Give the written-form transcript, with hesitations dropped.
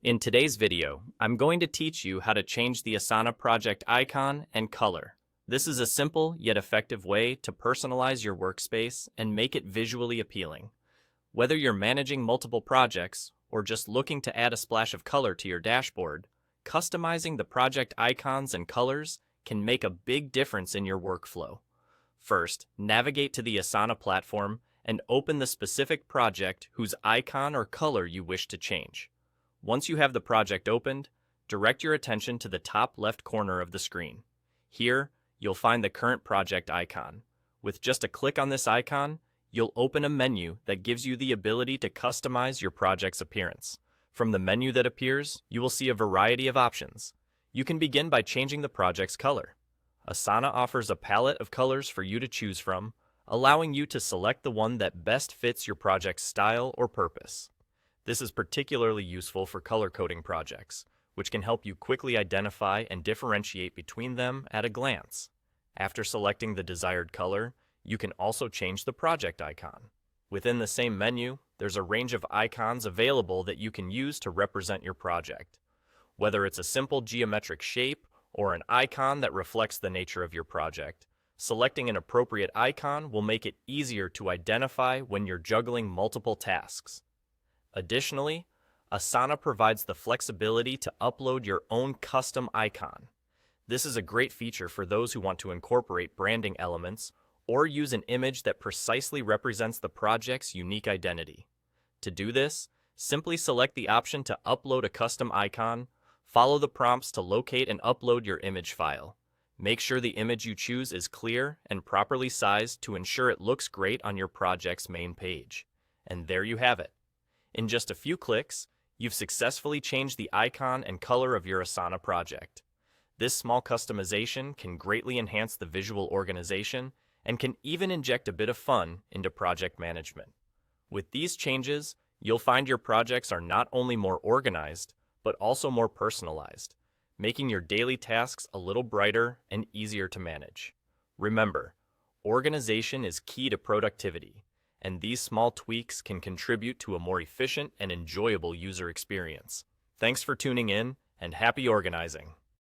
In today's video, I'm going to teach you how to change the Asana project icon and color. This is a simple yet effective way to personalize your workspace and make it visually appealing. Whether you're managing multiple projects or just looking to add a splash of color to your dashboard, customizing the project icons and colors can make a big difference in your workflow. First, navigate to the Asana platform and open the specific project whose icon or color you wish to change. Once you have the project opened, direct your attention to the top left corner of the screen. Here, you'll find the current project icon. With just a click on this icon, you'll open a menu that gives you the ability to customize your project's appearance. From the menu that appears, you will see a variety of options. You can begin by changing the project's color. Asana offers a palette of colors for you to choose from, allowing you to select the one that best fits your project's style or purpose. This is particularly useful for color coding projects, which can help you quickly identify and differentiate between them at a glance. After selecting the desired color, you can also change the project icon. Within the same menu, there's a range of icons available that you can use to represent your project. Whether it's a simple geometric shape or an icon that reflects the nature of your project, selecting an appropriate icon will make it easier to identify when you're juggling multiple tasks. Additionally, Asana provides the flexibility to upload your own custom icon. This is a great feature for those who want to incorporate branding elements or use an image that precisely represents the project's unique identity. To do this, simply select the option to upload a custom icon, follow the prompts to locate and upload your image file. Make sure the image you choose is clear and properly sized to ensure it looks great on your project's main page. And there you have it. In just a few clicks, you've successfully changed the icon and color of your Asana project. This small customization can greatly enhance the visual organization and can even inject a bit of fun into project management. With these changes, you'll find your projects are not only more organized, but also more personalized, making your daily tasks a little brighter and easier to manage. Remember, organization is key to productivity, and these small tweaks can contribute to a more efficient and enjoyable user experience. Thanks for tuning in, and happy organizing!